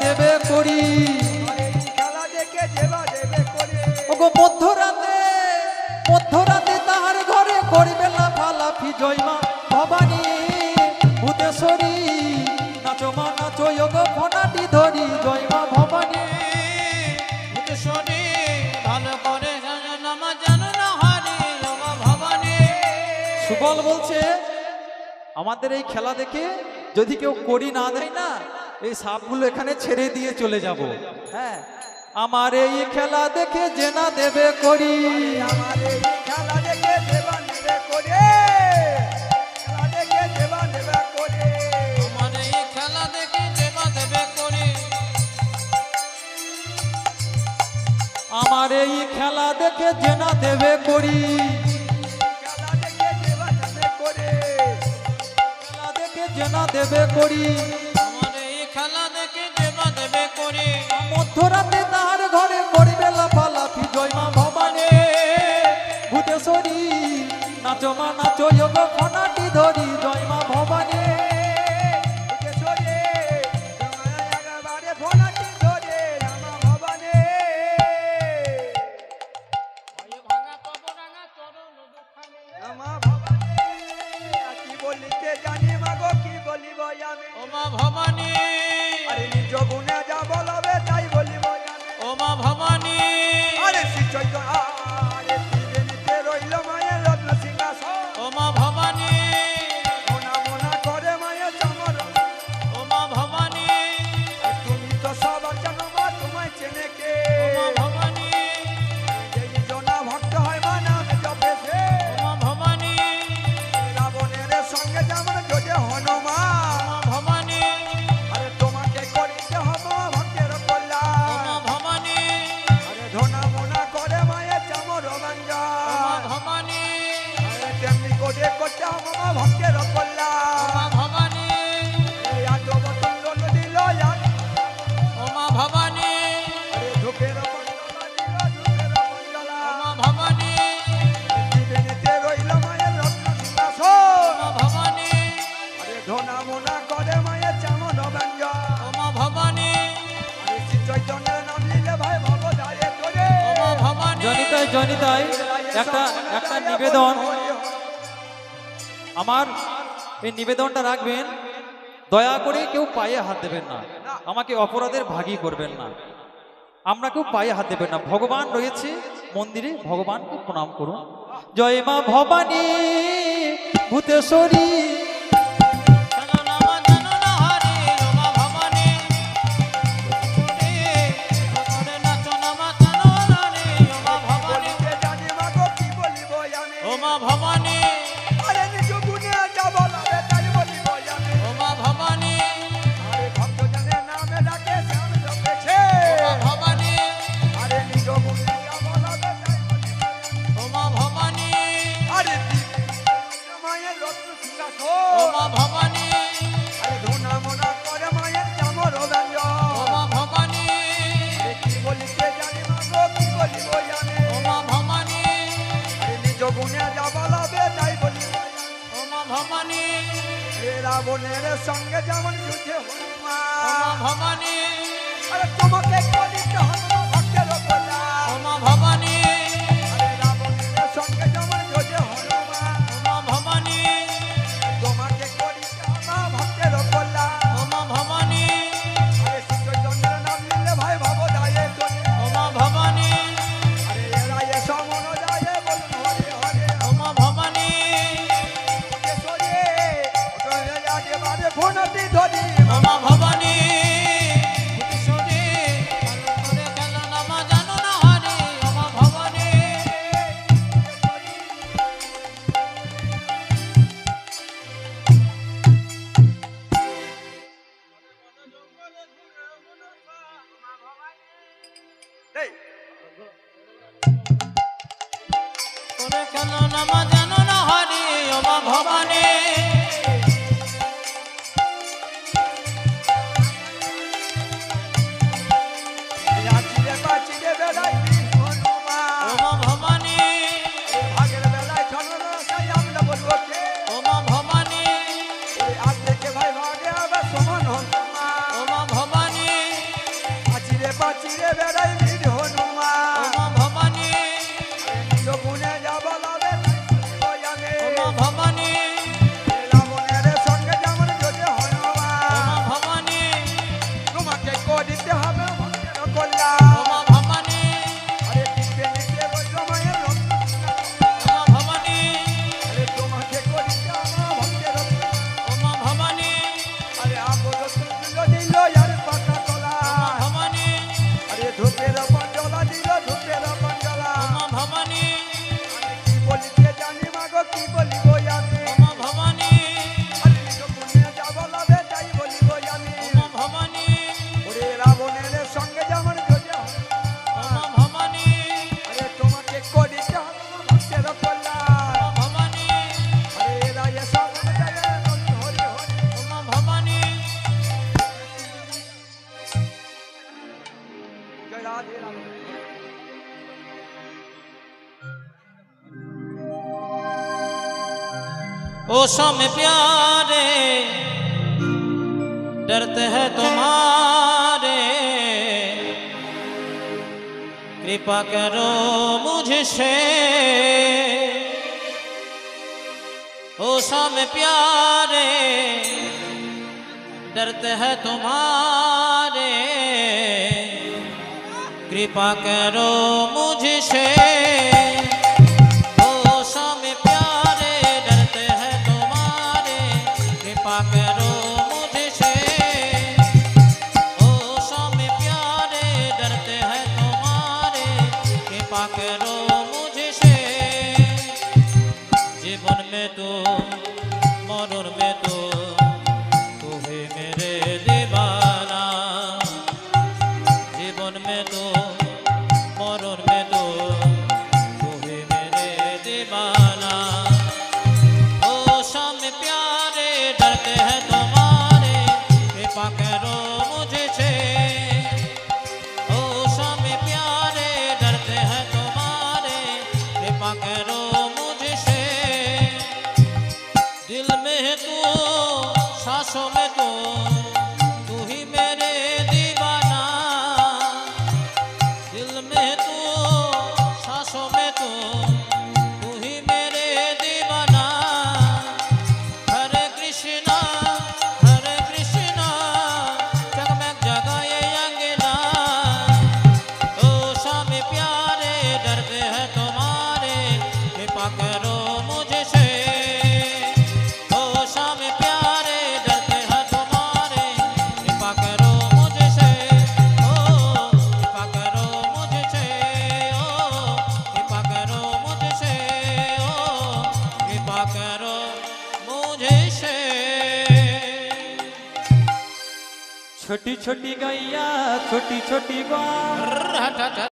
দেবে করি। ওগো মধ্যরাতে তাহার ঘরে করিবে লাফালাফি জয়মা ভবানী ভূতেশ্বরী। নাচো মা নাচো ওগো ফোনাটি ধরি জয়মা ভবানী ভূতেশ্বরী। ভালো করে নামা জানো না হারি ওমা ভবানী। সুবল বলছে আমাদের এই খেলা দেখে যদি কেউ করি না দেয় না, এই সাপগুলো এখানে ছেড়ে দিয়ে চলে যাব। হ্যাঁ, আমার এই খেলা দেখে যে না দেবে করি। আমার এই খেলা দেখে দেবা নেবে করে, খেলা দেখে দেবা নেবে করে। আমার এই খেলা দেখে দেবা দেবে করে। আমার এই খেলা দেখে যে না দেবে করি। খেলা দেখে দেবা নেবে করে। খেলা দেখে যে না দেবে করি। আমার এই খেলা দেখে দেবা দেবে করে। মধ্যরাতে তাহার ঘরে করিবে লাফালাফি জয়মা ভবানী ভূতেশ্বরী। নাচো মা নাচো ওগো ফোনাটি ধরি জয়মা ভবানী। ভূতেশ্বরী, তোমায় একেবারে ফোনাটি ধরে রামা ভবানী। ভয়ে ভাঙা পবরাঙা চরণ দুখানে। রামা ভবানী, আর কি বলিতে জানি মাগো কি বলিব আমি। ওমা ভবানী। আরে নিজ গুণে যা বলবে তাই বলিব আমি। ওমা ভবানী। আরে শ্রী চৈতন্য, আরে ত্রিবেণীতে রইল মায়ের রত্ন সিংহাসন। ওমা ভবানী। মোনা মোনা করে মায়ের চামর। ওমা ভবানী। তুমি তো সবার জানো মা, তোমায় চেনে কে? ওমা ভবানী। যেই জনা ভক্ত হয় মা নামে জপে সে। ওমা ভবানী। রাবণের সঙ্গে যেমন যোজে হনুমান। ওমা ভবানী। আরে তোমাকে করিতে হবে ভক্তের কল্যাণ। ওমা ভবানী। আরে ধনা মোনা করে মায়ের চামর ওমা রঞ্জন। ভবানী। আরে তেমনি করে করতে হবে মা ভক্তের কল্যাণ। ওমা ভবানী। এই এত বচন দিল এক। ওমা ভবানী। আরে ধূপের মণ্ডলা দিল ধূপের মণ্ডলা। ওমা ভবানী। ত্রিবেণীতে রইল মায়ের রত্ন সিংহাসন। ওমা ভবানী। আরে ধনা মোনা করে মায়ের চামর রঞ্জন। ওমা ভবানী। আরে শ্রী চৈতন্যের নাম নিলে ভাই ভব যায় তোরে। ওমা ভবানী। জনিতাই জনিতাই একটা নিবেদন, আমার এই নিবেদনটা রাখবেন, দয়া করে কেউ পায়ে হাত দেবেন না, আমাকে অপরাধের ভাগী করবেন না। আমরা কেউ পায়ে হাত দেবেন না। ভগবান রয়েছে মন্দিরে, ভগবানকে প্রণাম করুন। জয় মা ভবানী ভূতেশ্বরী। জানো না মা জানো না হারি ওমা ভবানী। করে নাচো না মা জানো না রে ওমা ভবানী। বলিতে জানি মাগো কি বলিব আমি। ওমা ভবানী। আরে নিজ গুণে যা বলবে তাই বলিব আমি। ওমা ভবানী। আরে ভক্ত জনের নামে ডাকে শ্যাম জপেছে। ওমা ভবানী। আরে নিজ গুণে যা বলবে তাই বলিব আমি। ওমা ভবানী। আরে মায়ের রত্ন সিংহাসন। ওমা ভবানী। আরে ধনা মোনা করে মায়ের চামর ব্যঞ্জন। ওমা ভবানী। কি বলিতে জানি মাগো কি বলিব আমি। ওমা ভবানী। আরে নিজ গুণে যা বলবে তাই বলিব আমি। ওমা ভবানী। এ রাবণের সঙ্গে যেমন যুদ্ধে ওমা হনুমান। ভবানী। আরে তোমাকে করিতে হবে ভক্তের কল্যাণ। ওমা ভবানী। আরে রাবণের সঙ্গে যেমন যুদ্ধে হনুমান। ওমা ভবানী। তোমাকে করিতে হবে ভক্তের কল্যাণ। ওমা ভবানী। আরে শ্রী চৈতন্যের নাম নিলে ভাই ভব যায় তোরে। ওমা ভবানী। আরে এরা এ সমন যায় বলুন হরে হরে। ওমা ভবানী। ভূতেশ্বরী, ওঠে একেবারে ফোনটি ধরি। ওমা ভবানী। ভূতেশ্বরী, ভালো করে খেলো না মা জানো না হারি ওমা ভবানী। এই, করে খেলো না মা জানো না হারি ওমা ভবানী। রাত্রিরে বাঁচিরে বেড়াই বীর হনুমান। ওমা ভবানী। ভাগের বেলায় ছলনায় আমরা বলবো কে? ওমা ভবানী। আজ থেকে ভাই ভাগে আবার সমান হনুমান। ওমা ভবানী। राधे राधे ओ स्वामी प्यारे डरते हैं तुम्हारे कृपा करो मुझसे ओ स्वामी प्यारे डरते हैं तुम्हारे कृपा करो मुझसे ओ स्वामी प्यारे डरते हैं तुम्हारे कृपा करो मुझसे ओ स्वामी प्यारे डरते हैं तुम्हारे कृपा करो मुझसे जीवन में तो मरण में तो तू ही मेरे दीवाना जीवन में तो मरण में तो तू ही मेरे दीवाना ओ स्वामी प्यारे डरते हैं तुम्हारे कृपा करो मुझसे ओ स्वामी प्यारे डरते हैं तुम्हारे कृपा करो मुझसे दिल में तू सांसों में तू तू ही मेरे दीवाना दिल में तू सांसों में तू तू ही मेरे दीवाना हरे कृष्णा जगमग जगाए अंगना ओ स्वामी प्यारे डरते हैं तुम्हारे कृपा करो मुझसे ओ स्वामी प्यारे डरते हैं तुम्हारे कृपा करो मुझसे ओ कृपा करो मुझसे ओ कृपा करो मुझसे ओ कृपा करो मुझसे छोटी छोटी गैया छोटी छोटी गाय